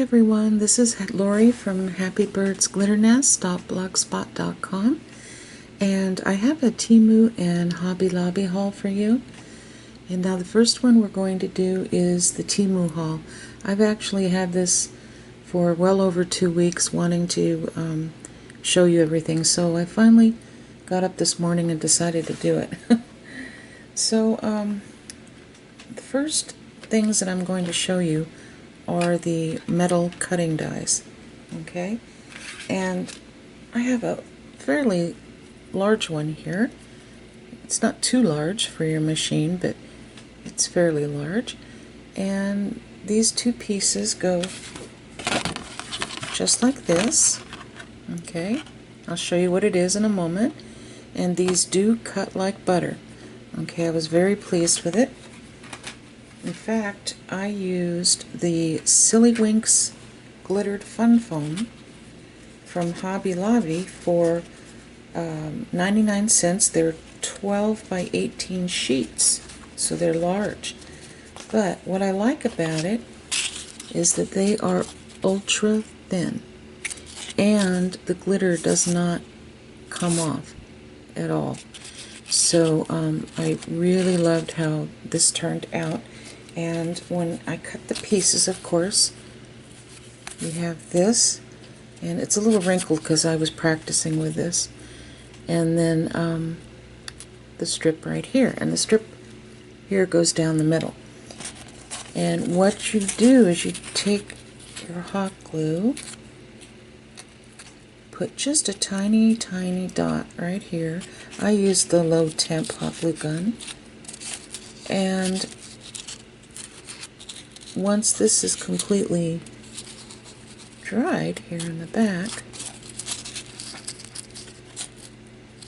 everyone, this is Lori from happybirdsglitternest.blogspot.com, and I have a Temu and Hobby Lobby haul for you. And now the first one we're going to do is the Temu haul. I've actually had this for well over 2 weeks wanting to show you everything, so I finally got up this morning and decided to do it. So the first things that I'm going to show you are the metal cutting dies. Okay, and I have a fairly large one here. It's not too large for your machine, but it's fairly large, and these two pieces go just like this. Okay, I'll show you what it is in a moment, and these do cut like butter. Okay, I was very pleased with it. In fact, I used the Silly Winks Glittered Fun Foam from Hobby Lobby for 99 cents. They're 12 by 18 sheets, so they're large. But what I like about it is that they are ultra thin, and the glitter does not come off at all. So I really loved how this turned out. And when I cut the pieces, of course, we have this, and it's a little wrinkled because I was practicing with this, and then the strip right here, and the strip here goes down the middle. And what you do is you take your hot glue, put just a tiny dot right here. I use the low temp hot glue gun, and once this is completely dried here in the back,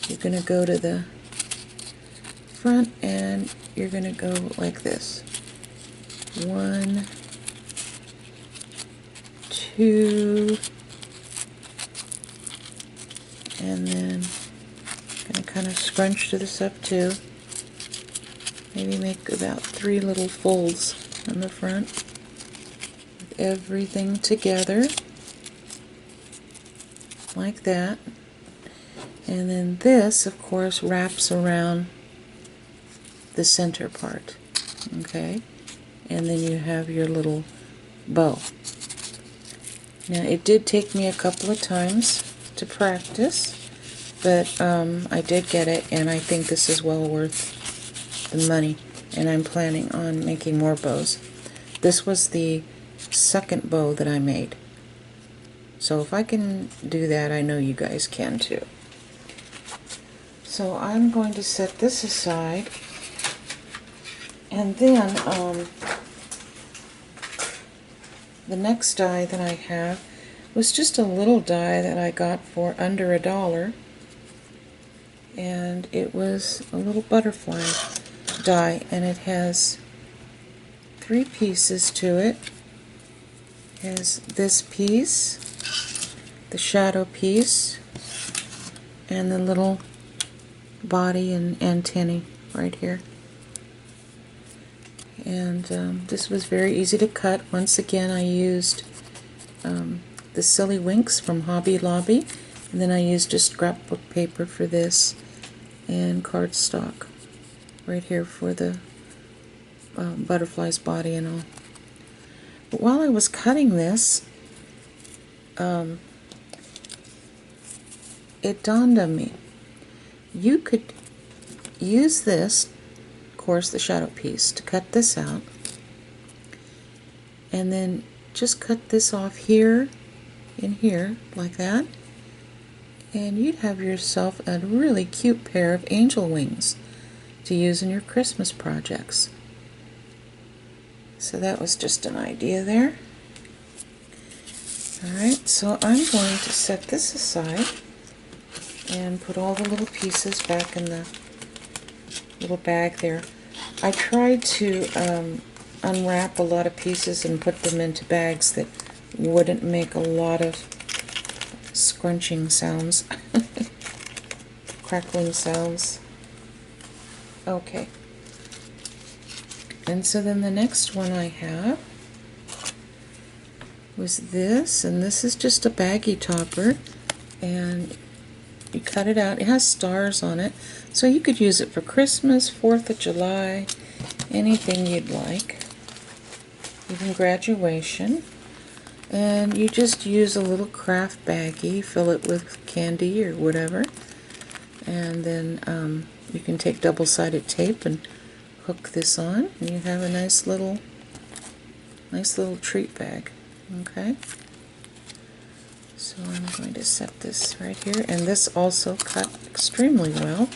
you're going to go to the front and you're going to go like this. 1, 2, and then I'm going to kind of scrunch to this up too. Maybe make about 3 little folds on the front with everything together like that. And then this, of course, wraps around the center part. Okay, and then you have your little bow. Now, it did take me a couple of times to practice, but I did get it, and I think this is well worth the money, and I'm planning on making more bows. This was the second bow that I made, so if I can do that, I know you guys can too. So I'm going to set this aside, and then the next die that I have was just a little die that I got for under $1, and it was a little butterfly die, and it has 3 pieces to it. It has this piece, the shadow piece, and the little body and antennae right here. And this was very easy to cut. Once again, I used the Silly Winks from Hobby Lobby, and then I used just scrapbook paper for this, and cardstock right here for the butterfly's body and all. But while I was cutting this, it dawned on me, you could use this, of course, the shadow piece, to cut this out, and then just cut this off here and here like that, and you'd have yourself a really cute pair of angel wings to use in your Christmas projects. So that was just an idea there. Alright, so I'm going to set this aside and put all the little pieces back in the little bag there. I tried to unwrap a lot of pieces and put them into bags that wouldn't make a lot of scrunching sounds, crackling sounds. Okay, and so then the next one I have was this, and this is just a baggy topper, and you cut it out. It has stars on it, so you could use it for Christmas, 4th of July, anything you'd like, even graduation. And you just use a little craft baggie, fill it with candy or whatever, and then you can take double-sided tape and hook this on, and you have a nice little treat bag. Okay, so I'm going to set this right here, and this also cut extremely well.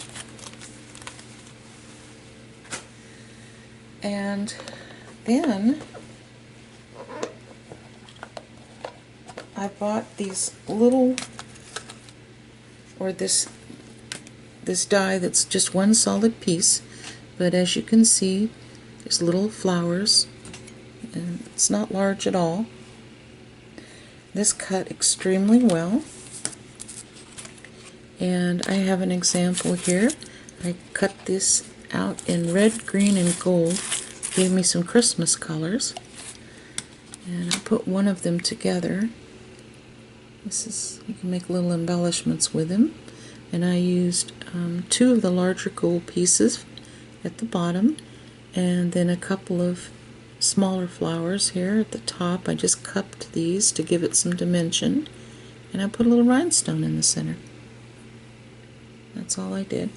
And then I bought these little, or this die that's just one solid piece, but as you can see, there's little flowers, and it's not large at all. This cut extremely well, and I have an example here. I cut this out in red, green, and gold. Gave me some Christmas colors, and I put one of them together. This is, you can make little embellishments with them, and I used 2 of the larger gold pieces at the bottom, and then a couple of smaller flowers here at the top. I just cupped these to give it some dimension, and I put a little rhinestone in the center. That's all I did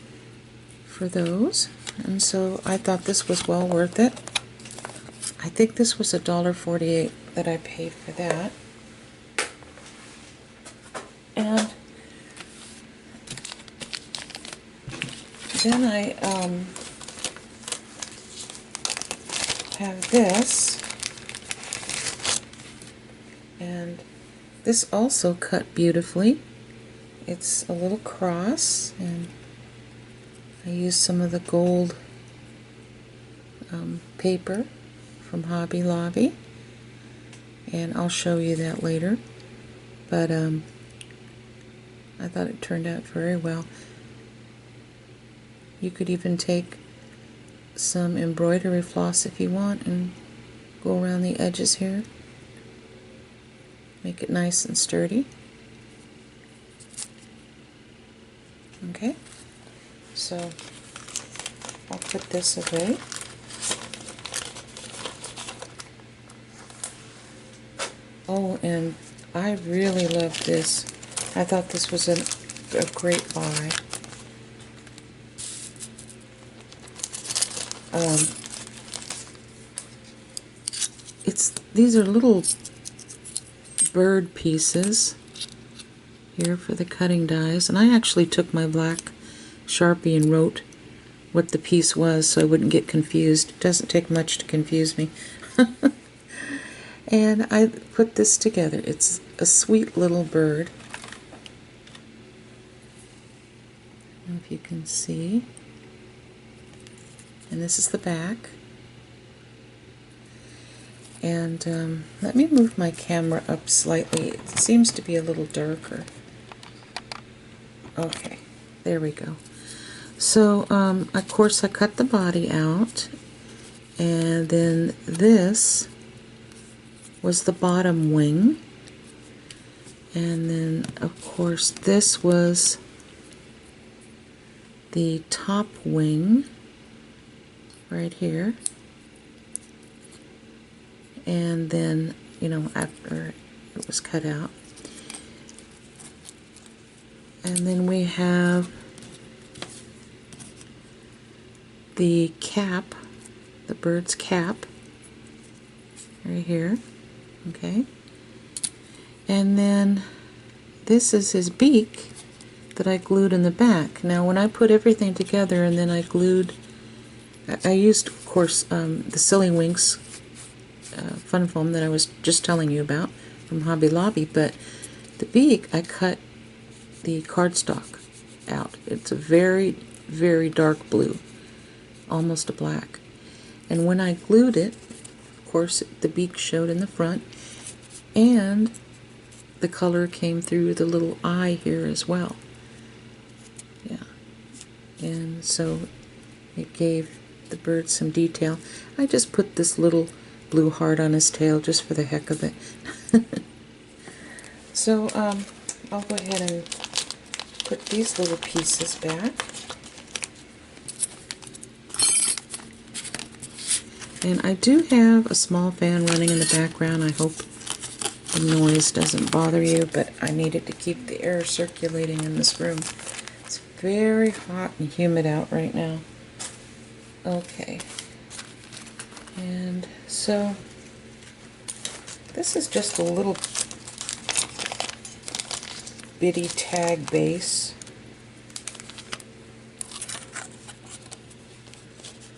for those, and so I thought this was well worth it. I think this was $1.48 that I paid for that. And then I have this, and this also cut beautifully. It's a little cross, and I used some of the gold paper from Hobby Lobby, and I'll show you that later, but I thought it turned out very well. You could even take some embroidery floss if you want and go around the edges here. Make it nice and sturdy. Okay, so I'll put this away. Oh, and I really love this. I thought this was a great buy. These are little bird pieces here for the cutting dies, and I actually took my black Sharpie and wrote what the piece was so I wouldn't get confused. It doesn't take much to confuse me. And I put this together. It's a sweet little bird. I don't know if you can see. And this is the back. And let me move my camera up slightly. It seems to be a little darker. Okay, there we go. So, of course, I cut the body out, and then this was the bottom wing, and then, of course, this was the top wing right here. And then, you know, after it was cut out. And then we have the cap, the bird's cap, right here. Okay. And then this is his beak that I glued in the back. Now, when I put everything together and then I glued, I used, of course, the Silly Winks fun foam that I was just telling you about from Hobby Lobby, but the beak I cut the cardstock out. It's a very, very dark blue, almost a black. And when I glued it, of course, the beak showed in the front, and the color came through the little eye here as well. Yeah, and so it gave the bird some detail. I just put this little blue heart on his tail just for the heck of it. So I'll go ahead and put these little pieces back. And I do have a small fan running in the background. I hope the noise doesn't bother you, but I needed to keep the air circulating in this room. It's very hot and humid out right now. Okay. And so this is just a little bitty tag base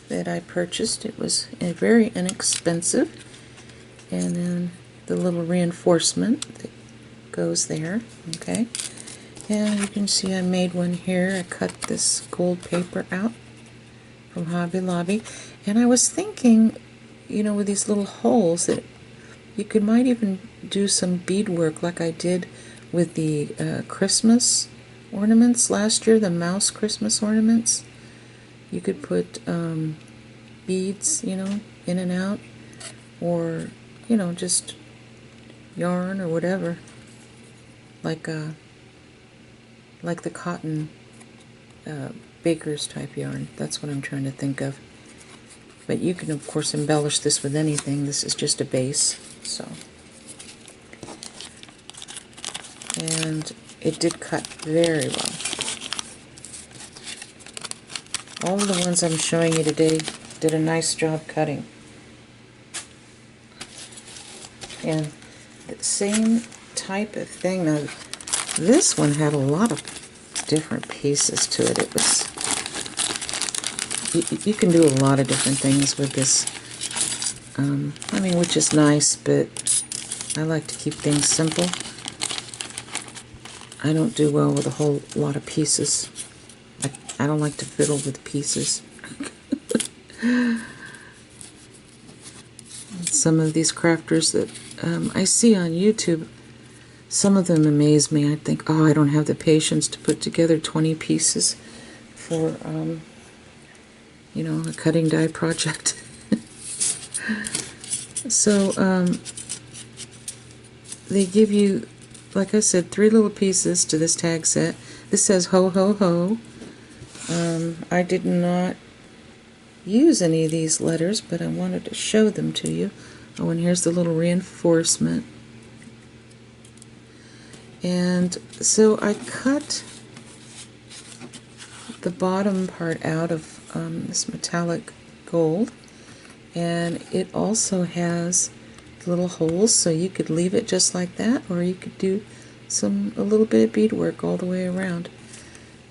that I purchased. It was very inexpensive. And then the little reinforcement that goes there. Okay. And you can see I made one here. I cut this gold paper out from Hobby Lobby. And I was thinking, you know, with these little holes that you might even do some beadwork like I did with the Christmas ornaments last year, the mouse Christmas ornaments. You could put beads, you know, in and out, or, you know, just yarn or whatever, like the cotton baker's type yarn. That's what I'm trying to think of. But you can, of course, embellish this with anything. This is just a base, so. And it did cut very well. All of the ones I'm showing you today did a nice job cutting. And the same type of thing. Now, this one had a lot of different pieces to it. It was, you can do a lot of different things with this. I mean, which is nice, but I like to keep things simple. I don't do well with a whole lot of pieces. I don't like to fiddle with pieces. Some of these crafters that I see on YouTube, some of them amaze me. I think, oh, I don't have the patience to put together 20 pieces for, you know, a cutting die project. So, they give you, like I said, 3 little pieces to this tag set. This says ho ho ho. I did not use any of these letters, but I wanted to show them to you. Oh, and here's the little reinforcement. And so I cut the bottom part out of this metallic gold, and it also has little holes, so you could leave it just like that, or you could do a little bit of beadwork all the way around.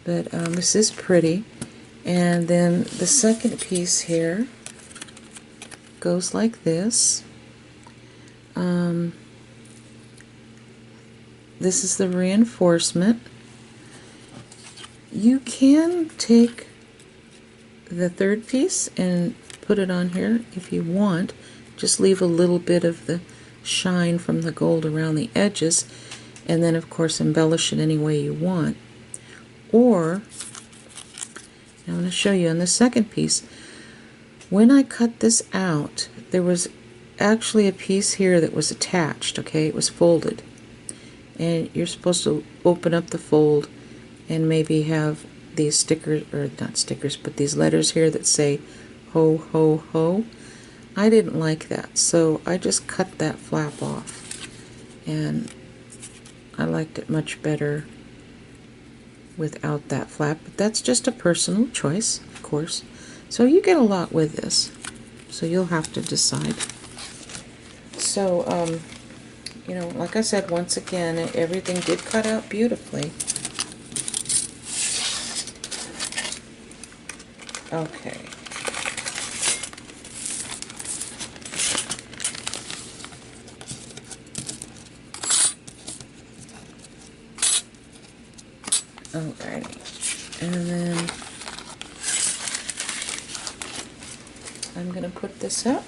But this is pretty. And then the second piece here goes like this. This is the reinforcement. You can take the third piece and put it on here if you want. Just leave a little bit of the shine from the gold around the edges, and then of course embellish it any way you want. Or, I'm going to show you on the second piece, when I cut this out, there was actually a piece here that was attached, okay? It was folded. And you're supposed to open up the fold and maybe have these stickers, or not stickers, but these letters here that say ho ho ho. I didn't like that, so I just cut that flap off. And I liked it much better without that flap, but that's just a personal choice, of course. So you get a lot with this, so you'll have to decide. So, you know, like I said, once again, everything did cut out beautifully. Okay. Alrighty, and then I'm going to put this up.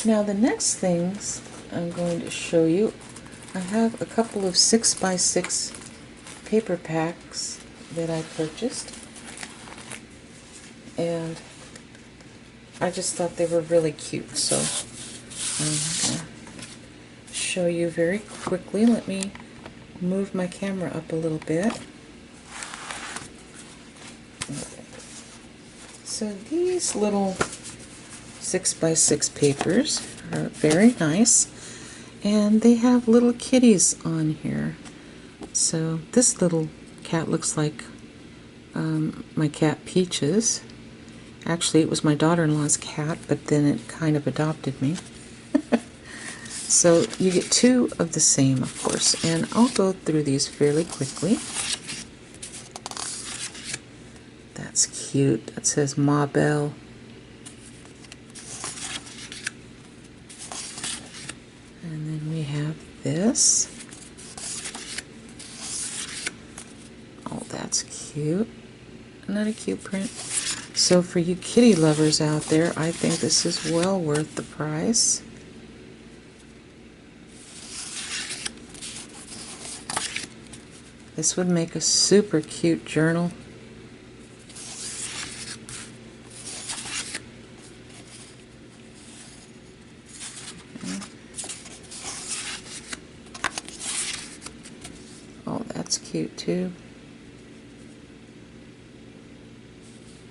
Now the next things I'm going to show you, I have a couple of 6x6 paper packs that I purchased, and I just thought they were really cute, so I'm going to show you very quickly. Let me move my camera up a little bit. So these little 6x6 papers are very nice, and they have little kitties on here. So this little cat looks like my cat Peaches. Actually, it was my daughter-in-law's cat, but then it kind of adopted me. So you get two of the same, of course, and I'll go through these fairly quickly. That's cute. That says Ma Belle. And then we have this. Oh, that's cute. Isn't that a cute print? So for you kitty lovers out there, I think this is well worth the price. This would make a super cute journal. Oh, that's cute too.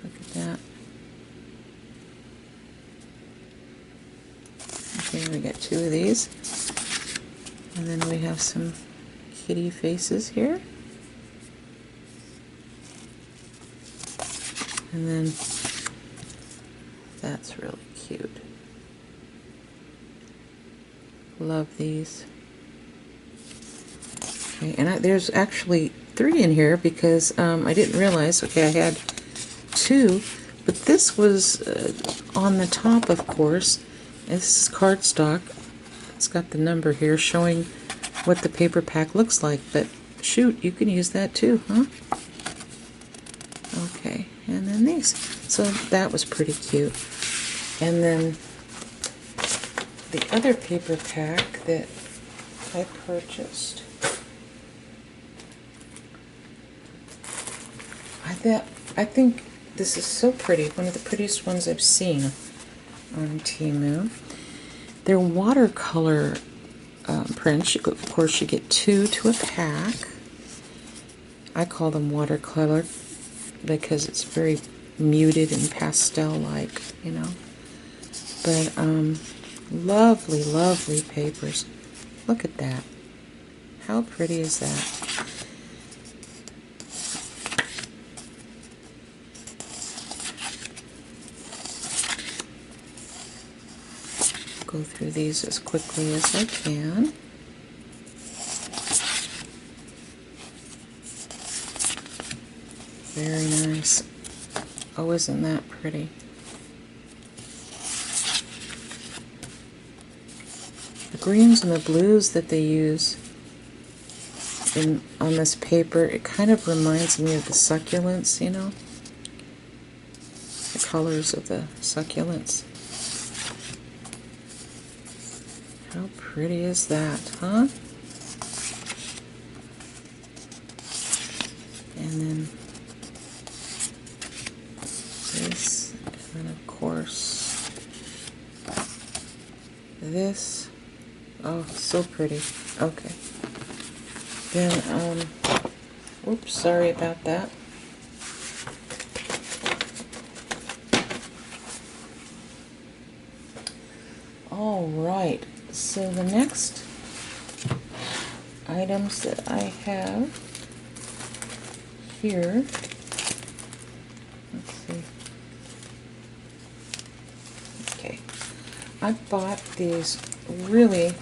Look at that. Okay, we got two of these. And then we have some kitty faces here. And then that's really cute. Love these. Okay, and there's actually 3 in here because I didn't realize, okay, I had 2, but this was on the top, of course. This is cardstock. It's got the number here showing what the paper pack looks like, but shoot, you can use that too, huh? Okay, and then these. So that was pretty cute. And then the other paper pack that I purchased, I think this is so pretty. One of the prettiest ones I've seen on Temu. They're watercolor prints. Of course, you get 2 to a pack. I call them watercolor because it's very muted and pastel-like, you know. But lovely, lovely papers. Look at that. How pretty is that? Go through these as quickly as I can. Very nice. Oh, isn't that pretty? The greens and the blues that they use on this paper, it kind of reminds me of the succulents, you know? The colors of the succulents. How pretty is that, huh? And then this, and then of course this. Oh, so pretty. Okay. Then, oops, sorry about that. All right. So the next items that I have here, let's see. Okay, I bought these really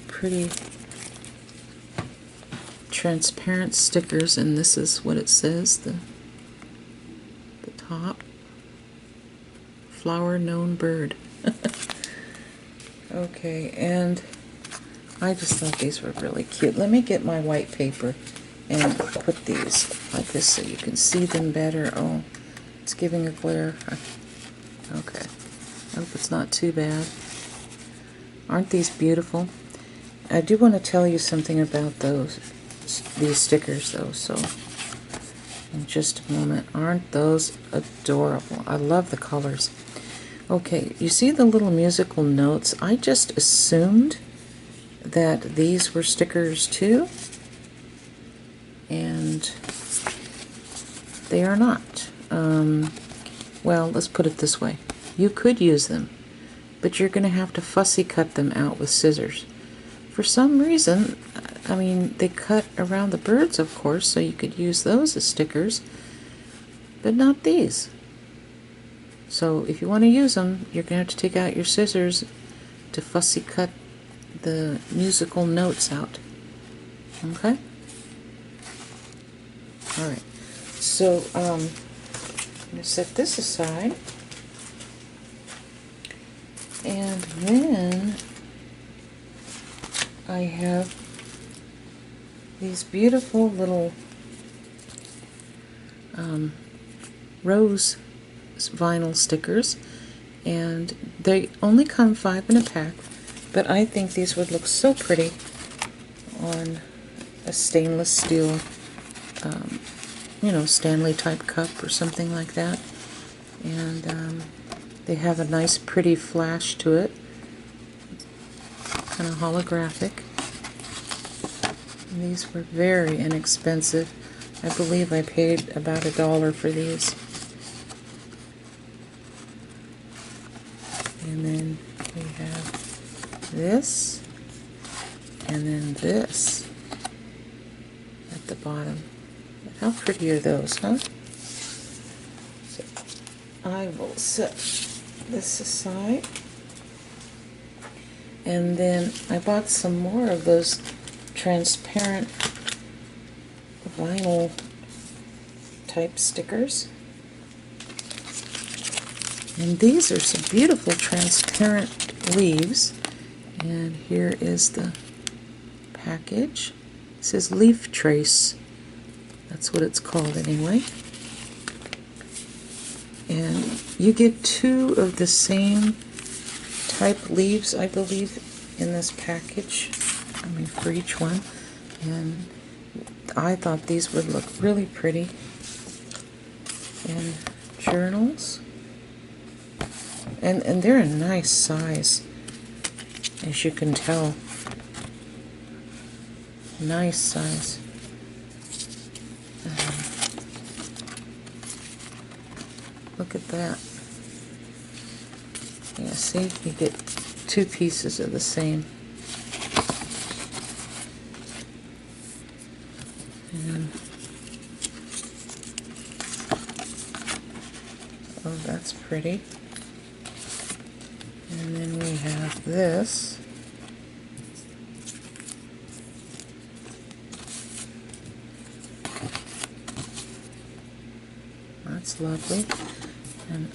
pretty transparent stickers, and this is what it says, the top. Flower known bird. Okay, and I just thought these were really cute. Let me get my white paper and put these like this so you can see them better. Oh, it's giving a glare. Okay, I hope it's not too bad. Aren't these beautiful? I do want to tell you something about these stickers though, so just a moment. Aren't those adorable? I love the colors. Okay, you see the little musical notes? I just assumed that these were stickers too, and they are not. Well, let's put it this way. You could use them, but you're going to have to fussy cut them out with scissors. For some reason, I mean, they cut around the birds, of course, so you could use those as stickers, but not these. So if you want to use them, you're going to have to take out your scissors to fussy cut the musical notes out. Okay? Alright, so I'm going to set this aside. And then I have these beautiful little rose vinyl stickers, and they only come 5 in a pack, but I think these would look so pretty on a stainless steel, you know, Stanley type cup or something like that. And they have a nice pretty flash to it, kind of holographic. And these were very inexpensive. I believe I paid about $1 for these. And then we have this, and then this at the bottom. How pretty are those, huh? So I will set this aside. And then I bought some more of those transparent vinyl type stickers. And these are some beautiful transparent leaves. And here is the package. It says Leaf Trace. That's what it's called anyway. And you get 2 of the same type leaves, I believe, in this package. I mean, for each one. And I thought these would look really pretty in journals. And they're a nice size, as you can tell. Nice size. Look at that. Yeah, see, you get 2 pieces of the same. And, oh, that's pretty. And then we have this. That's lovely. And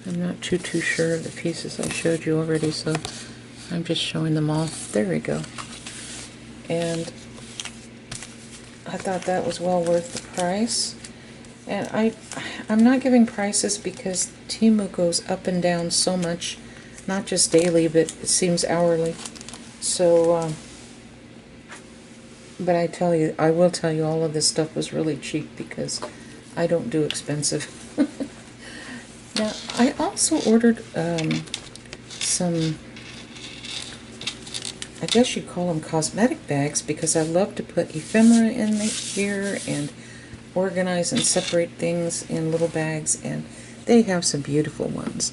I'm not too sure of the pieces I showed you already, so I'm just showing them all. There we go. And I thought that was well worth the price. And I'm not giving prices because Temu goes up and down so much, not just daily, but it seems hourly. So, but I will tell you all of this stuff was really cheap because I don't do expensive. Now, I also ordered some, I guess you'd call them cosmetic bags, because I love to put ephemera in here and organize and separate things in little bags, and they have some beautiful ones.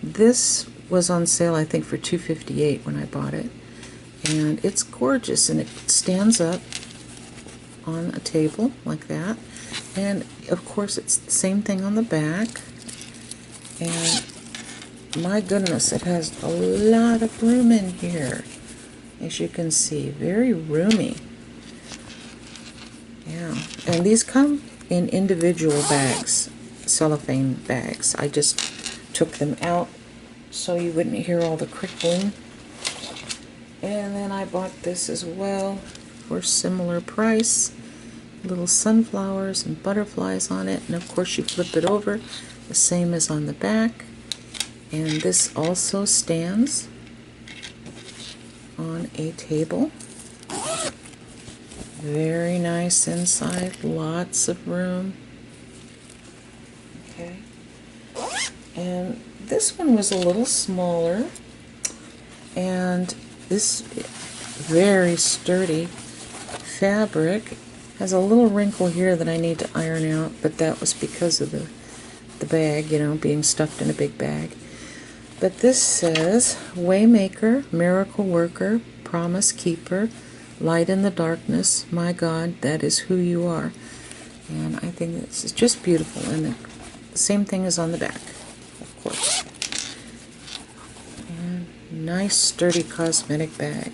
This was on sale, I think, for $2.58 when I bought it, and it's gorgeous, and it stands up on a table like that, and of course it's the same thing on the back. And my goodness, it has a lot of room in here, as you can see. Very roomy. Yeah, and these come in individual bags, cellophane bags. I just took them out so you wouldn't hear all the crickling. And then I bought this as well for a similar price. Little sunflowers and butterflies on it, and of course you flip it over, the same as on the back. And this also stands on a table. Very nice inside, lots of room. Okay. And this one was a little smaller, and this very sturdy fabric has a little wrinkle here that I need to iron out, but that was because of the bag, you know, being stuffed in a big bag. But this says, Waymaker, Miracle Worker, Promise Keeper, Light in the Darkness, my God, that is who you are. And I think this is just beautiful, and the same thing is on the back, of course. And nice sturdy cosmetic bag.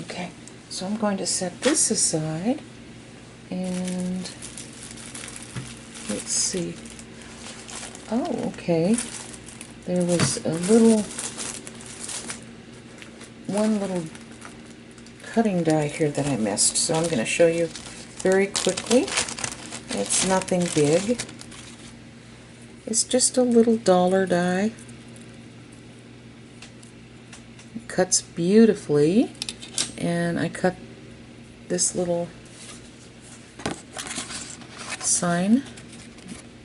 Okay, so I'm going to set this aside, and let's see. Oh, okay. There was one little cutting die here that I missed, so I'm going to show you very quickly. It's nothing big. It's just a little dollar die. It cuts beautifully, and I cut this little sign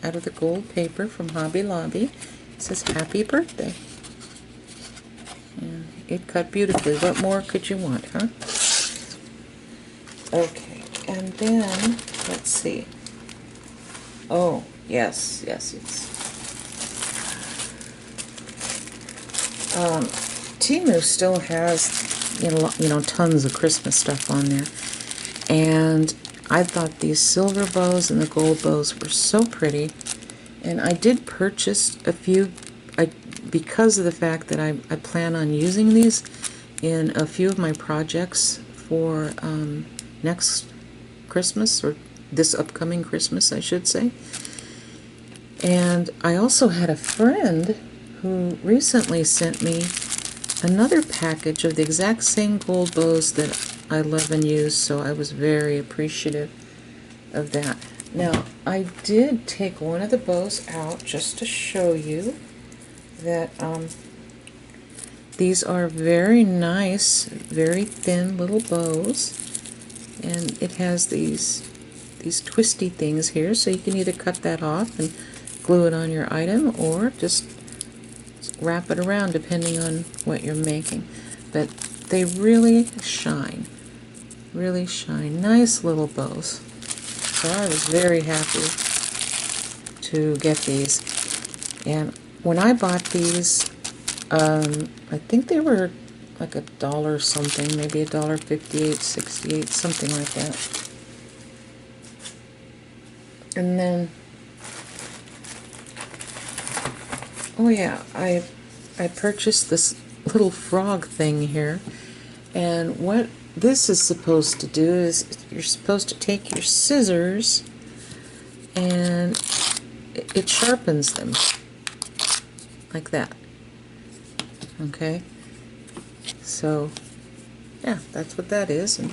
out of the gold paper from Hobby Lobby. It says happy birthday. And it cut beautifully. What more could you want, huh? Okay, and then let's see. Oh, yes, it's Temu still has you know tons of Christmas stuff on there, and I thought these silver bows and the gold bows were so pretty, and I did purchase a few because of the fact that I plan on using these in a few of my projects for next Christmas, or this upcoming Christmas, I should say. And I also had a friend who recently sent me another package of the exact same gold bows that I love and use, so I was very appreciative of that. Now, I did take one of the bows out just to show you that these are very nice, very thin little bows, and it has these twisty things here, so you can either cut that off and glue it on your item, or just wrap it around depending on what you're making. But they really shine. Really shine. Nice little bows. So I was very happy to get these. And when I bought these, I think they were like $1 something, maybe $1.58, 68, something like that. And then, oh yeah, I purchased this little frog thing here, and what this is supposed to do is you're supposed to take your scissors and it sharpens them like that. Okay, so yeah, that's what that is, and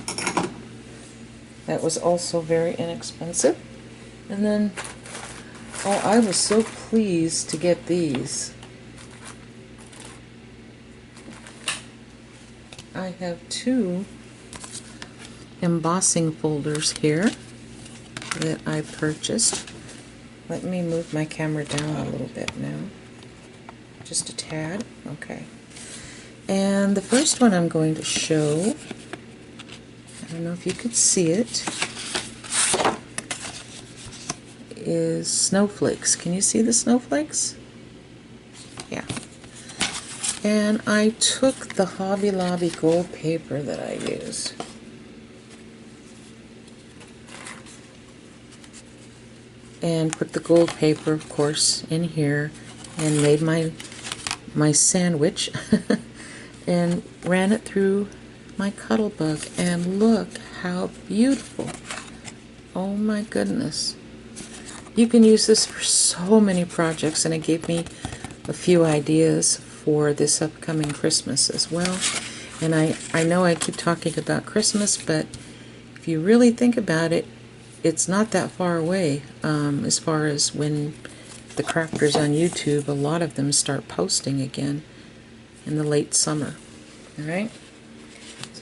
that was also very inexpensive. And then, oh, I was so pleased to get these. I have 2 embossing folders here that I purchased. Let me move my camera down a little bit now. Just a tad. Okay. And the first one I'm going to show, I don't know if you could see it, is snowflakes. Can you see the snowflakes? Yeah. And I took the Hobby Lobby gold paper that I use. And put the gold paper, of course, in here, and made my sandwich and ran it through my Cuttlebug, and look how beautiful. Oh my goodness. You can use this for so many projects, and it gave me a few ideas for this upcoming Christmas as well. And I know I keep talking about Christmas, but if you really think about it, it's not that far away as far as when the crafters on YouTube, a lot of them start posting again in the late summer. Alright?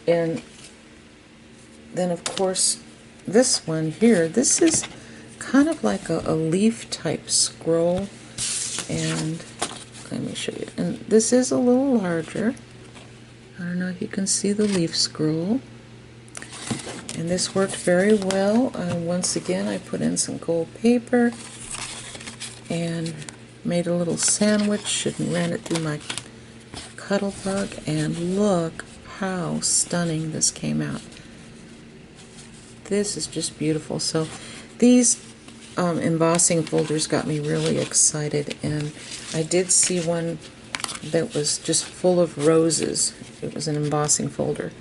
And then of course this one here, this is kind of like a leaf type scroll, and let me show you. And this is a little larger. I don't know if you can see the leaf scroll. And this worked very well. Once again, I put in some gold paper and made a little sandwich and ran it through my Cuddle Bug, and look how stunning this came out. This is just beautiful. So these embossing folders got me really excited, and I did see one that was just full of roses. It was an embossing folder,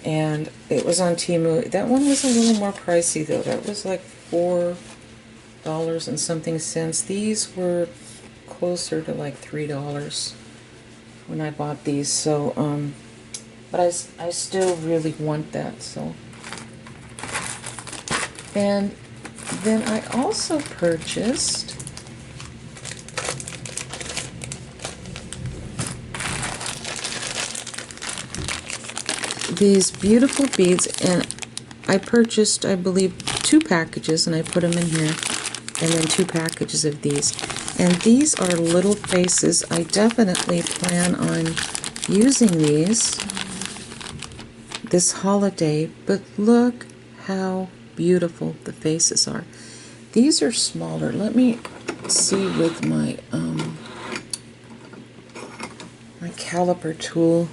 and it was on Temu. That one was a little more pricey though. That was like $4 and something cents. These were closer to like $3 when I bought these. So but I still really want that. So, and then I also purchased these beautiful beads, and I purchased, I believe, 2 packages, and I put them in here, and then 2 packages of these. And these are little faces. I definitely plan on using these this holiday, but look how beautiful the faces are. These are smaller. Let me see with my my caliper tool.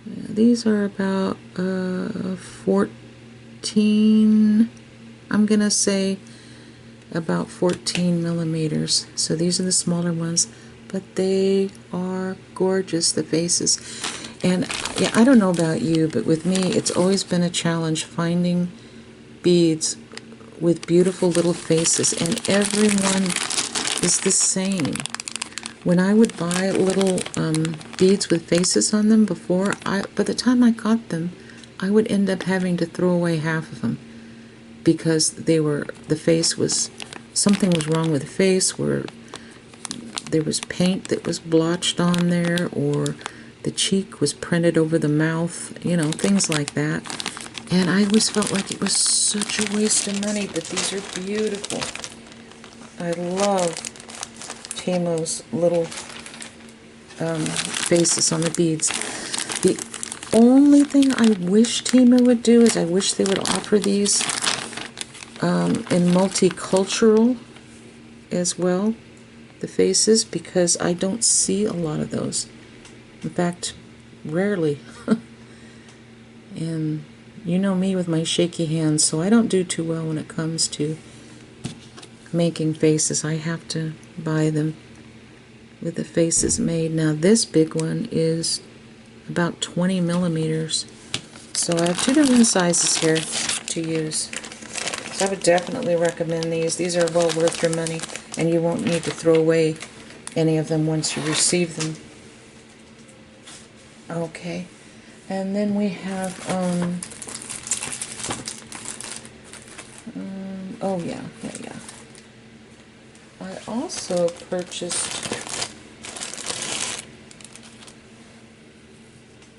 These are about 14, I'm gonna say about 14 millimeters. So these are the smaller ones, but they are gorgeous, the faces. And yeah, I don't know about you, but with me it's always been a challenge finding beads with beautiful little faces, and everyone is the same. When I would buy little beads with faces on them before, by the time I got them, I would end up having to throw away half of them because the face was, something was wrong with the face, where there was paint that was blotched on there, or the cheek was printed over the mouth, you know, things like that. And I always felt like it was such a waste of money, but these are beautiful. I love Temu's little faces on the beads. The only thing I wish Temu would do is I wish they would offer these in multicultural as well, the faces, because I don't see a lot of those. In fact, rarely. And you know me with my shaky hands, so I don't do too well when it comes to making faces. I have to buy them with the faces made. Now this big one is about 20 millimeters. So I have 2 different sizes here to use. So I would definitely recommend these. These are well worth your money, and you won't need to throw away any of them once you receive them. Okay, and then we have oh yeah. I also purchased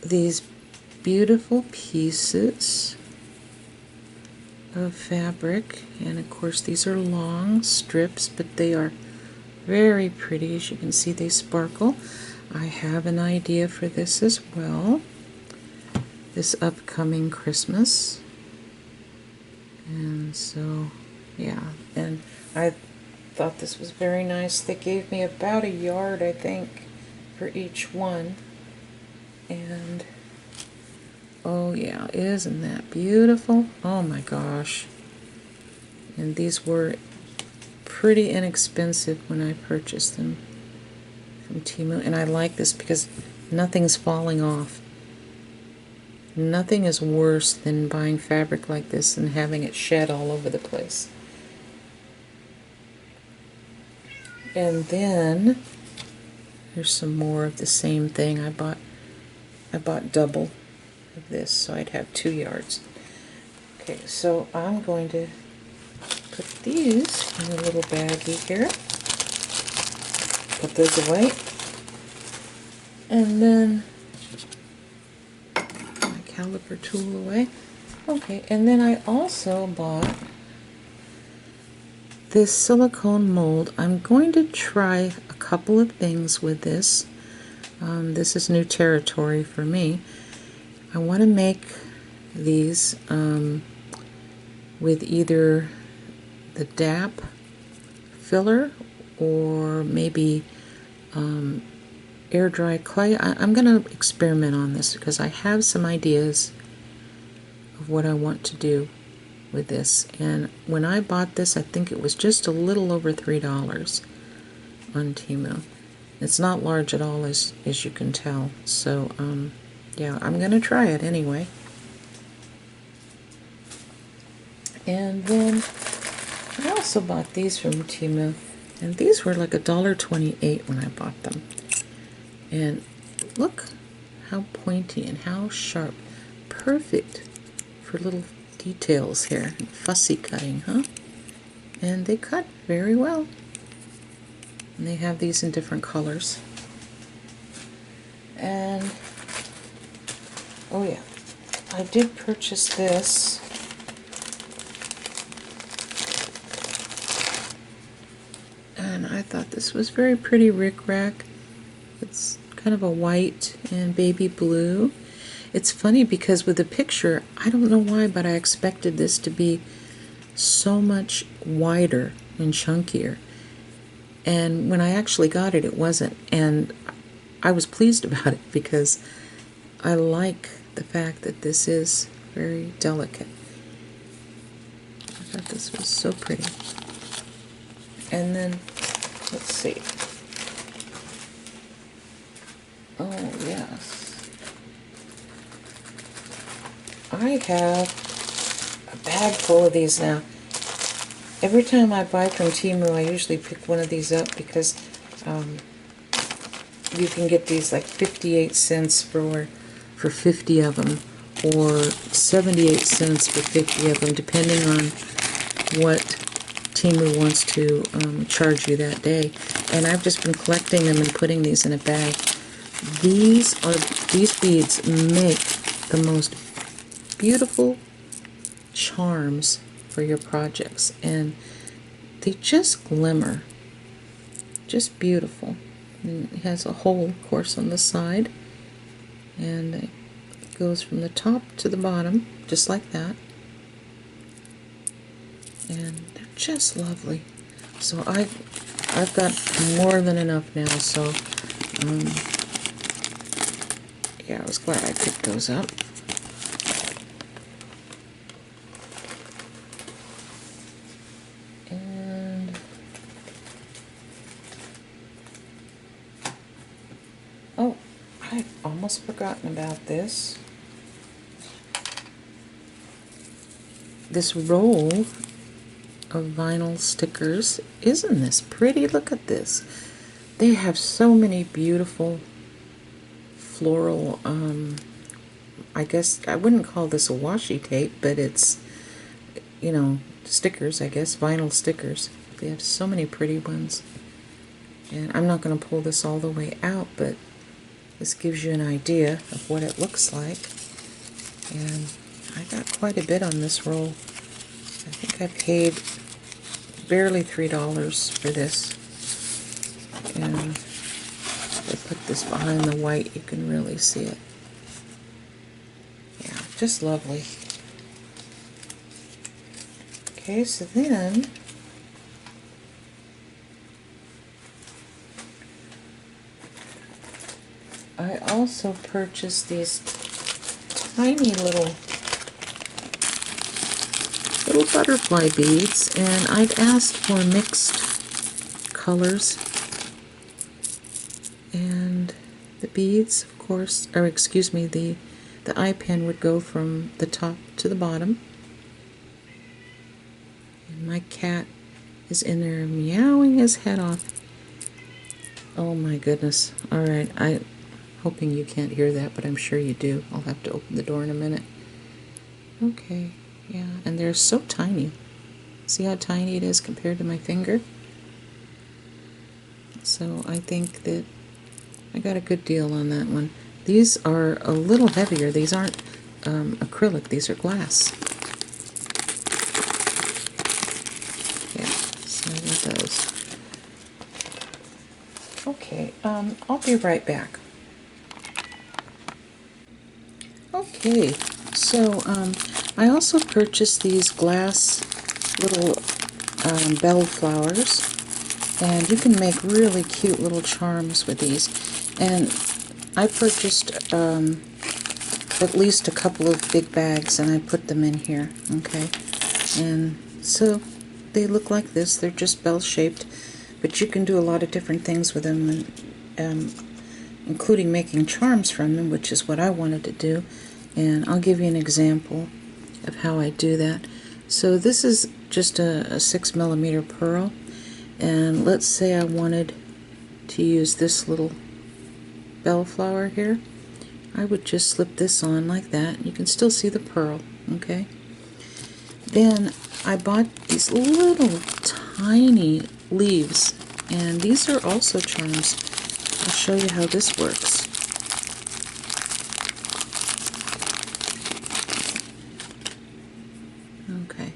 these beautiful pieces of fabric, and of course these are long strips, but they are very pretty. As you can see, they sparkle. I have an idea for this as well, this upcoming Christmas. And so yeah, and I thought this was very nice. They gave me about a yard, I think, for each one. And oh yeah, isn't that beautiful? Oh my gosh. And these were pretty inexpensive when I purchased them from Temu, and I like this because nothing's falling off. Nothing is worse than buying fabric like this and having it shed all over the place. And then there's some more of the same thing. I bought double of this, so I'd have 2 yards. Okay, so I'm going to put these in a little baggie here. Put those away. And then caliper tool away. Okay, and then I also bought this silicone mold. I'm going to try a couple of things with this. This is new territory for me. I want to make these with either the DAP filler or maybe air dry clay. I'm going to experiment on this because I have some ideas of what I want to do with this. And when I bought this, I think it was just a little over $3 on Temu. It's not large at all, as you can tell. So yeah, I'm going to try it anyway. And then I also bought these from Temu, and these were like $1.28 when I bought them. And look how pointy and how sharp. Perfect for little details here. Fussy cutting, huh? And they cut very well. And they have these in different colors. And, oh yeah, I did purchase this. And I thought this was very pretty rickrack. It's kind of a white and baby blue. It's funny because with the picture, I don't know why, but I expected this to be so much wider and chunkier. And when I actually got it, it wasn't. And I was pleased about it because I like the fact that this is very delicate. I thought this was so pretty. And then, let's see. Oh, yes. I have a bag full of these now. Every time I buy from Temu, I usually pick one of these up because you can get these like 58 cents for 50 of them, or 78 cents for 50 of them, depending on what Temu wants to charge you that day. And I've just been collecting them and putting these in a bag. These beads make the most beautiful charms for your projects, and they just glimmer. Just beautiful. And it has a hole, of course, on the side, and it goes from the top to the bottom, just like that. And they're just lovely. So I've got more than enough now, so yeah, I was glad I picked those up. And oh, I've almost forgotten about this. This roll of vinyl stickers. Isn't this pretty? Look at this. They have so many beautiful floral, I guess I wouldn't call this a washi tape, but it's, you know, stickers, I guess, vinyl stickers. They have so many pretty ones. And I'm not going to pull this all the way out, but this gives you an idea of what it looks like. And I got quite a bit on this roll. I think I paid barely $3 for this. And if I put this behind the white, you can really see it. Yeah, just lovely. Okay, so then I also purchased these tiny little butterfly beads, and I've asked for mixed colors. And the beads, of course, or excuse me, the eye pin would go from the top to the bottom. And my cat is in there meowing his head off. Oh my goodness. Alright, I'm hoping you can't hear that, but I'm sure you do. I'll have to open the door in a minute. Okay, yeah, and they're so tiny. See how tiny it is compared to my finger? So I think that I got a good deal on that one. These are a little heavier. These aren't acrylic. These are glass. Yeah, so with those. Okay, I'll be right back. Okay, so I also purchased these glass little bell flowers, and you can make really cute little charms with these. And I purchased at least a couple of big bags, and I put them in here. Okay, and so they look like this. They're just bell shaped, but you can do a lot of different things with them, and, including making charms from them, which is what I wanted to do. And I'll give you an example of how I do that. So this is just a 6mm pearl, and let's say I wanted to use this little bellflower here. I would just slip this on like that. You can still see the pearl, okay? Then I bought these little tiny leaves, and these are also charms. I'll show you how this works. Okay.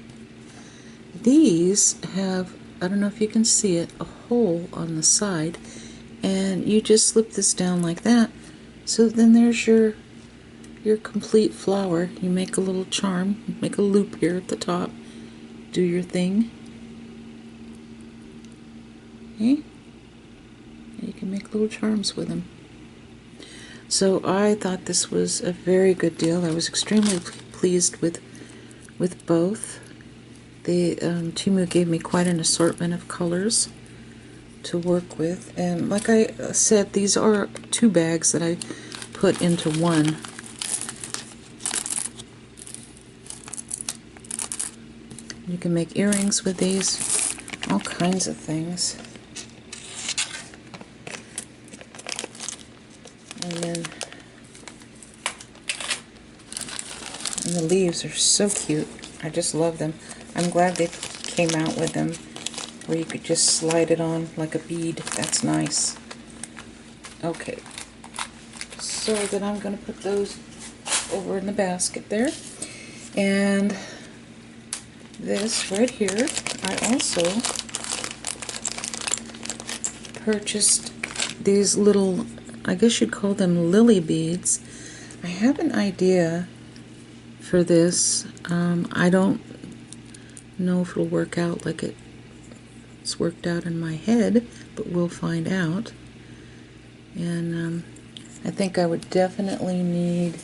These have, I don't know if you can see it, a hole on the side, and you just slip this down like that. So then there's your complete flower. You make a little charm, make a loop here at the top, do your thing. Okay? And you can make little charms with them. So I thought this was a very good deal. I was extremely pleased with both. Temu gave me quite an assortment of colors to work with, and like I said, these are 2 bags that I put into one. You can make earrings with these, all kinds of things. And the leaves are so cute. I just love them. I'm glad they came out with them where you could just slide it on like a bead. That's nice. Okay, so then I'm going to put those over in the basket there. And this right here, I also purchased these little, I guess you'd call them lily beads. I have an idea for this. I don't know if it'll work out like it's worked out in my head, but we'll find out. And I think I would definitely need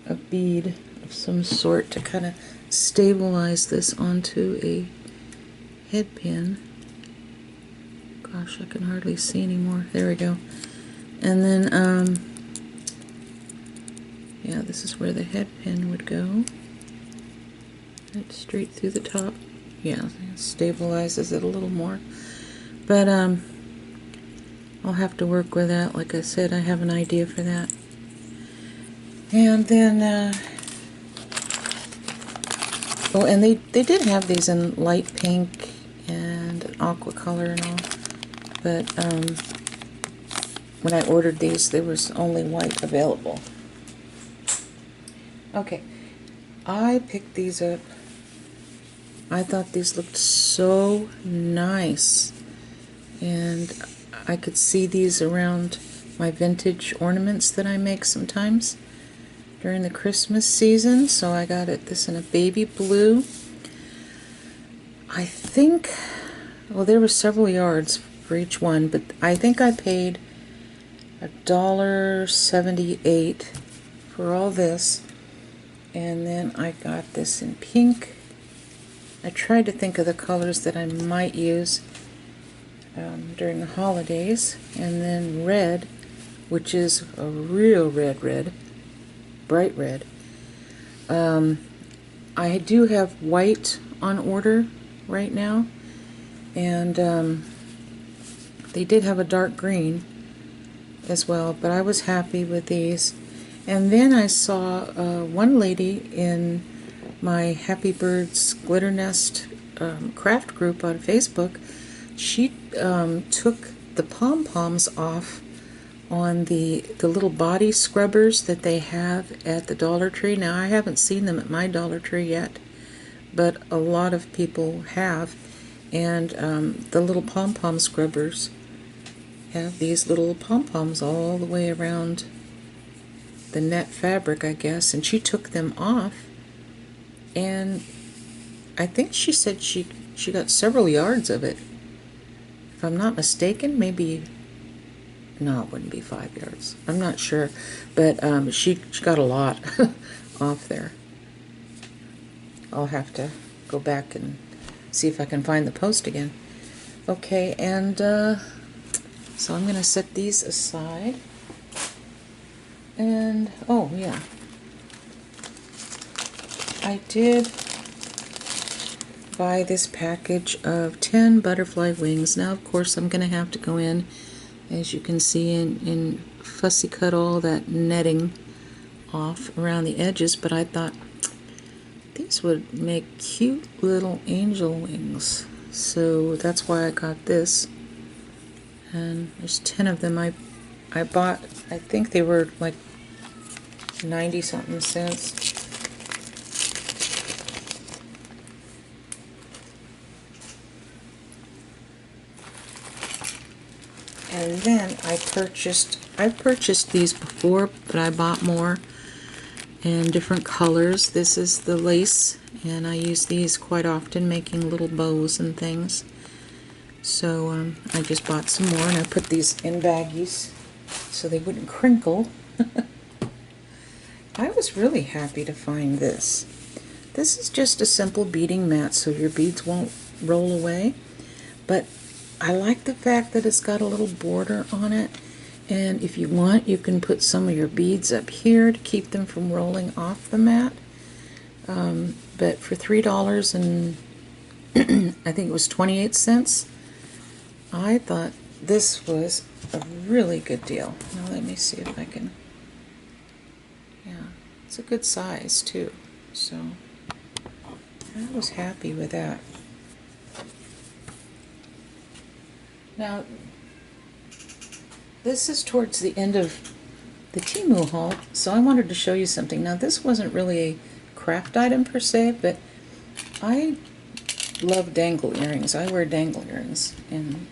a bead of some sort to kind of stabilize this onto a head pin. Gosh, I can hardly see anymore. There we go. And then yeah, this is where the head pin would go. Right straight through the top. Yeah, it stabilizes it a little more. But I'll have to work with that. Like I said, I have an idea for that. And then oh, and they did have these in light pink and aqua color and all. But when I ordered these, there was only white available. Okay, I picked these up. I thought these looked so nice, and I could see these around my vintage ornaments that I make sometimes during the Christmas season. So I got this in a baby blue. I think, well, there were several yards for each one, but I think I paid $1.78 for all this. And then I got this in pink. I tried to think of the colors that I might use during the holidays. And then red, which is a real red, bright red. I do have white on order right now. And they did have a dark green as well, but I was happy with these. And then I saw one lady in my Happy Birds Glitter Nest craft group on Facebook. She took the pom-poms off on the little body scrubbers that they have at the Dollar Tree. Now, I haven't seen them at my Dollar Tree yet, but a lot of people have. And the little pom-pom scrubbers have these little pom-poms all the way around the net fabric, I guess. And she took them off, and I think she said she got several yards of it. If I'm not mistaken, maybe, no, it wouldn't be 5 yards. I'm not sure, but she got a lot off there. I'll have to go back and see if I can find the post again. Okay, and so I'm going to set these aside. And, oh yeah, I did buy this package of 10 butterfly wings. Now, of course, I'm going to have to go in, as you can see, and fussy cut all that netting off around the edges, but I thought these would make cute little angel wings, so that's why I got this. And there's 10 of them. I bought, I think they were like 90 something cents. And then I've purchased these before, but I bought more in different colors. This is the lace, and I use these quite often making little bows and things. So I just bought some more, and I put these in baggies so they wouldn't crinkle. I was really happy to find this. This is just a simple beading mat so your beads won't roll away, but I like the fact that it's got a little border on it, and if you want, you can put some of your beads up here to keep them from rolling off the mat. But for $3 and I think it was 28 cents, I thought this was a really good deal. Now let me see if I can, yeah, it's a good size too, so I was happy with that. Now, this is towards the end of the Temu haul, so I wanted to show you something. Now, this wasn't really a craft item per se, but I love dangle earrings. I wear dangle earrings and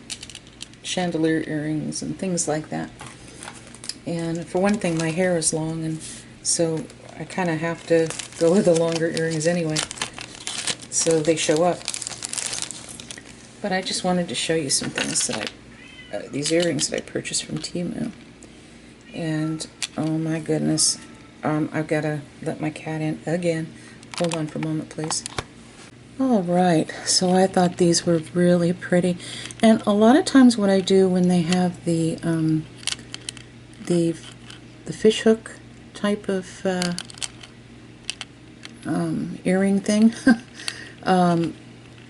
chandelier earrings and things like that. And for one thing, my hair is long, and so I kind of have to go with the longer earrings anyway, so they show up. But I just wanted to show you some things that these earrings that I purchased from Temu. And oh my goodness, I've got to let my cat in again. Hold on for a moment, please. Alright, so I thought these were really pretty. And a lot of times what I do when they have the fish hook type of earring thing,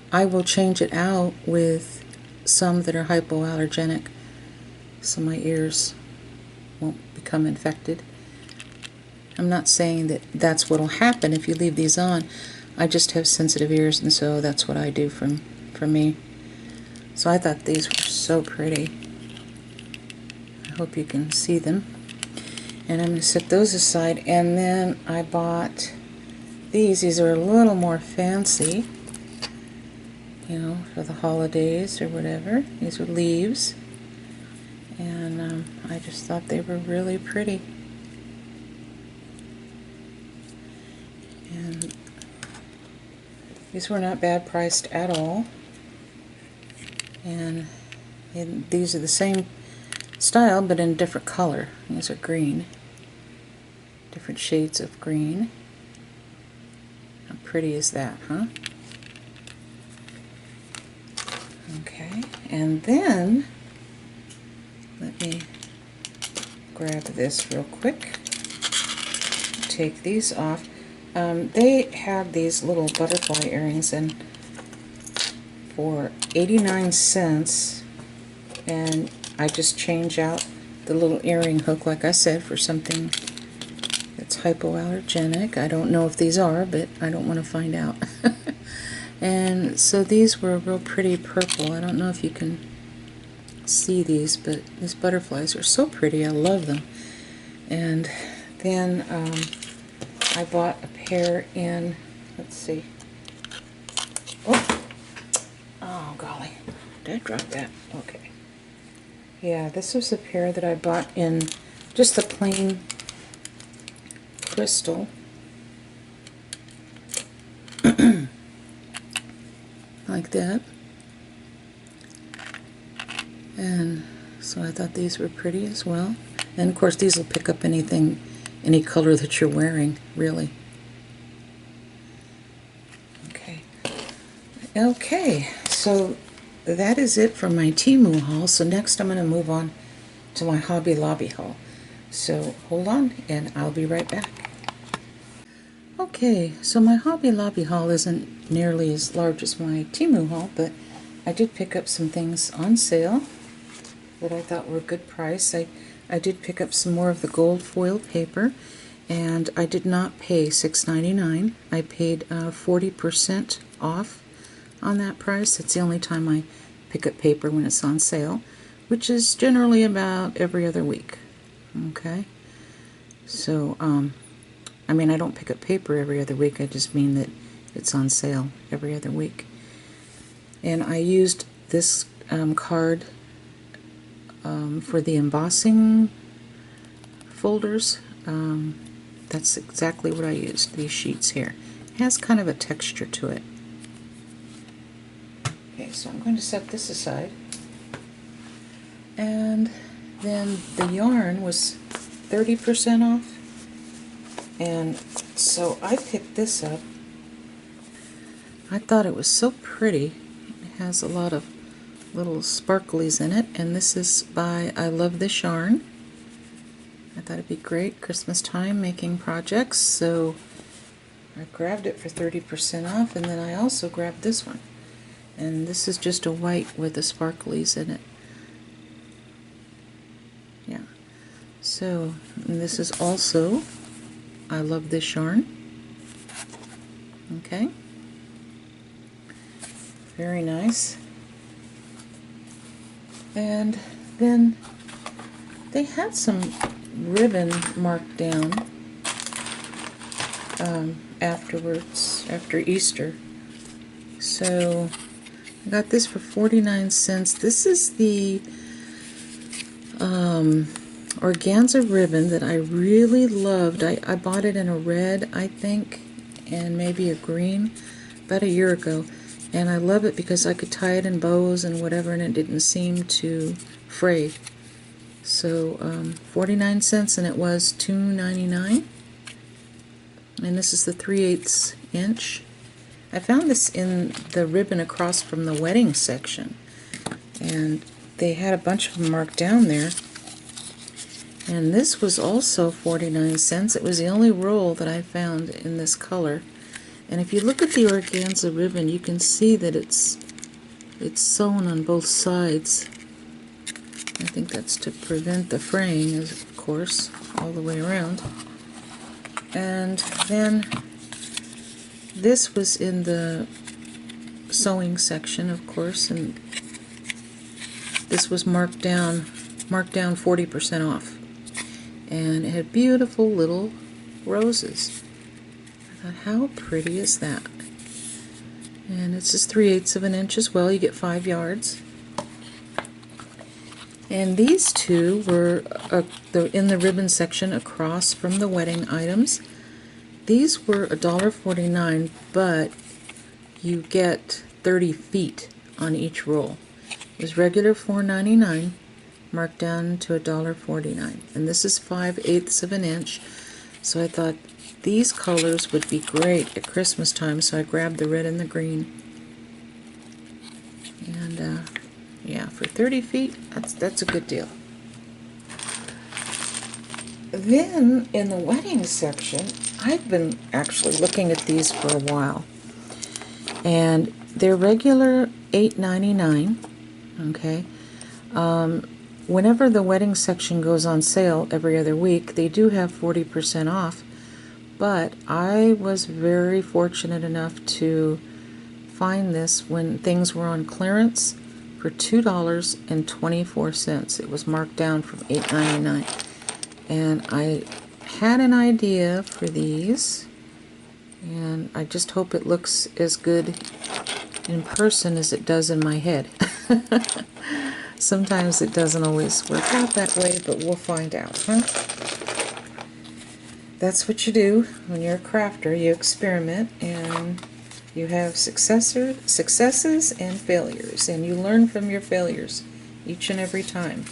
I will change it out with some that are hypoallergenic so my ears won't become infected. I'm not saying that that's what will happen if you leave these on. I just have sensitive ears, and so that's what I do for me. So I thought these were so pretty. I hope you can see them. And I'm going to set those aside, and then I bought these. These are a little more fancy, you know, for the holidays or whatever. These are leaves, and I just thought they were really pretty. And these were not bad priced at all. And these are the same style but in a different color. These are green, different shades of green. How pretty is that, huh? Okay, and then let me grab this real quick. Take these off. They have these little butterfly earrings, and for 89 cents, and I just change out the little earring hook, like I said, for something that's hypoallergenic. I don't know if these are, but I don't want to find out. And so these were a real pretty purple. I don't know if you can see these, but these butterflies are so pretty. I love them. And then I bought a pair in, let's see. Oh golly, did I drop that? Okay. Yeah, this was a pair that I bought in just the plain crystal. Like that. And so I thought these were pretty as well. And of course these will pick up anything, any color that you're wearing, really. Okay, so that is it for my Temu haul. So next I'm going to move on to my Hobby Lobby haul. So hold on and I'll be right back. Okay, so my Hobby Lobby haul isn't nearly as large as my Temu haul, but I did pick up some things on sale that I thought were a good price. I did pick up some more of the gold foil paper, and I did not pay $6.99. I paid 40% off on that price. It's the only time I pick up paper when it's on sale, which is generally about every other week. Okay, so I mean, I don't pick up paper every other week, I just mean that it's on sale every other week. And I used this card for the embossing folders. That's exactly what I used, these sheets here. It has kind of a texture to it. Okay, so I'm going to set this aside. And then the yarn was 30% off. And so I picked this up. I thought it was so pretty. It has a lot of little sparklies in it, and this is by I Love This Yarn. I thought it'd be great Christmas time making projects, so I grabbed it for 30% off, and then I also grabbed this one. And this is just a white with the sparklies in it. Yeah. So, and this is also I Love This Yarn. Okay. Very nice. And then they had some ribbon marked down afterwards, after Easter. So I got this for 49 cents. This is the organza ribbon that I really loved. I bought it in a red, I think, and maybe a green about a year ago. And I love it because I could tie it in bows and whatever, and it didn't seem to fray. So 49 cents, and it was $2.99. And this is the 3/8 inch. I found this in the ribbon across from the wedding section, and they had a bunch of them marked down there. And this was also 49 cents. It was the only roll that I found in this color. And if you look at the organza ribbon, you can see that it's sewn on both sides. I think that's to prevent the fraying, of course, all the way around. And then this was in the sewing section, of course, and this was marked down 40% off. And it had beautiful little roses. I thought, how pretty is that? And it's just 3/8 of an inch as well. You get 5 yards. And these two were in the ribbon section across from the wedding items. These were $1.49, but you get 30 feet on each roll. It was regular $4.99, marked down to $1.49. And this is 5/8 of an inch. So I thought these colors would be great at Christmas time, so I grabbed the red and the green. And yeah, for 30 feet, that's a good deal. Then in the wedding section, I've been actually looking at these for a while, and they're regular $8.99. Okay. Whenever the wedding section goes on sale every other week, they do have 40% off, but I was very fortunate enough to find this when things were on clearance for for $2.24. It was marked down from $8.99. And I had an idea for these, and I just hope it looks as good in person as it does in my head. Sometimes it doesn't always work out that way, but we'll find out, huh? That's what you do when you're a crafter. You experiment, and you have successes and failures, and you learn from your failures each and every time.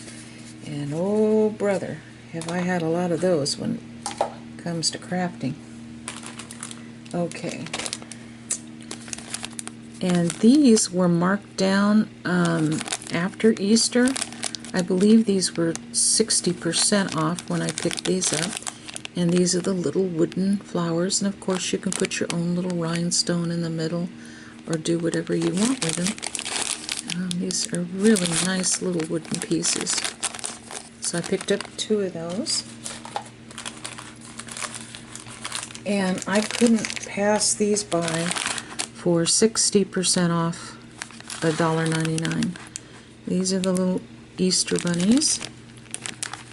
And oh brother, have I had a lot of those when it comes to crafting. Okay. And these were marked down after Easter. I believe these were 60% off when I picked these up. And these are the little wooden flowers. And of course you can put your own little rhinestone in the middle or do whatever you want with them. These are really nice little wooden pieces. So I picked up 2 of those. And I couldn't pass these by for 60% off, $1.99. These are the little Easter bunnies.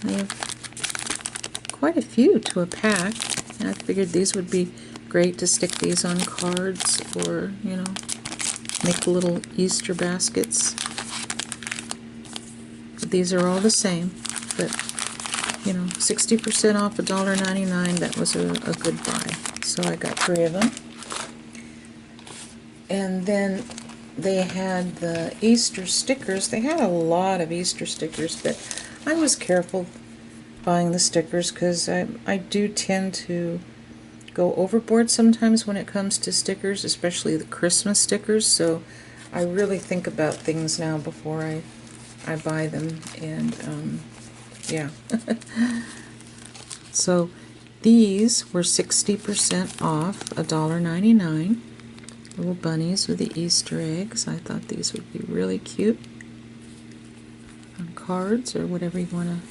I have quite a few to a pack, and I figured these would be great to stick these on cards or, you know, make little Easter baskets. These are all the same, but you know, 60% off, $1.99, that was a good buy. So I got 3 of them. And then they had the Easter stickers. They had a lot of Easter stickers, but I was careful buying the stickers because I do tend to go overboard sometimes when it comes to stickers, especially the Christmas stickers. So I really think about things now before I buy them. And yeah. So these were 60% off, $1.99. Little bunnies with the Easter eggs. I thought these would be really cute on cards or whatever you want to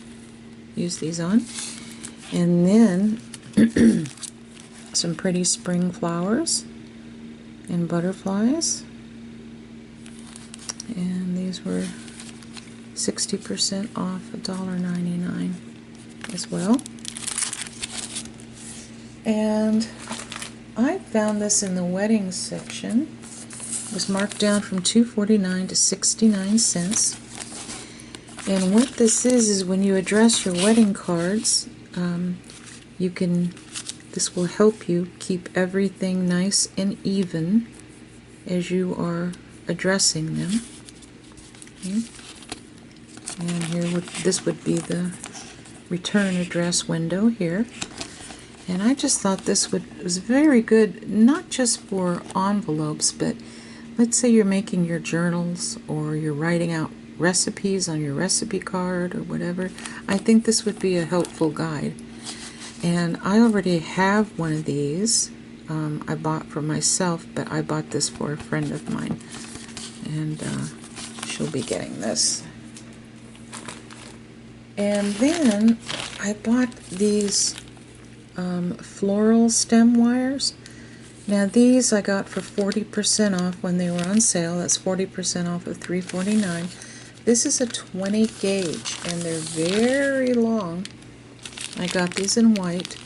use these on. And then some pretty spring flowers and butterflies. And these were 60% off, $1.99 as well. And I found this in the wedding section. It was marked down from $2.49 to 69 cents. And what this is when you address your wedding cards, this will help you keep everything nice and even as you are addressing them. Okay. And here this would be the return address window here. And I just thought this was very good, not just for envelopes, but let's say you're making your journals or you're writing out recipes on your recipe card or whatever. I think this would be a helpful guide. And I already have one of these. I bought for myself, but I bought this for a friend of mine. And she'll be getting this. And then I bought these floral stem wires. Now these I got for 40% off when they were on sale. That's 40% off of $3.49. This is a 20 gauge and they're very long. I got these in white.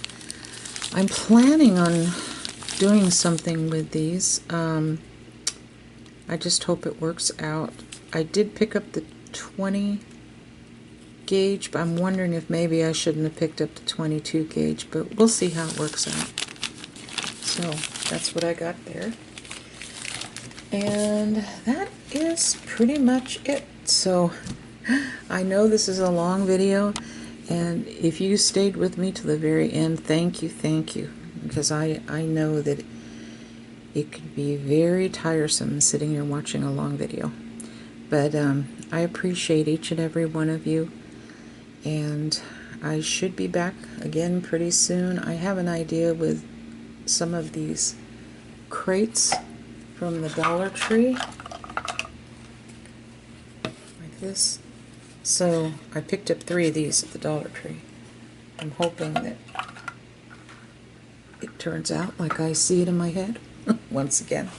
I'm planning on doing something with these. I just hope it works out. I did pick up the 20 gauge, but I'm wondering if maybe I shouldn't have picked up the 22 gauge, but we'll see how it works out. So that's what I got there. And that is pretty much it. So I know this is a long video, and if you stayed with me to the very end, thank you, because I know that it could be very tiresome sitting here watching a long video. But I appreciate each and every one of you. And I should be back again pretty soon. I have an idea with some of these crates from the Dollar Tree, like this. So I picked up 3 of these at the Dollar Tree. I'm hoping that it turns out like I see it in my head once again.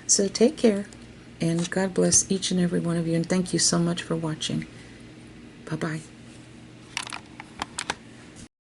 So take care. And God bless each and every one of you, and thank you so much for watching. Bye-bye.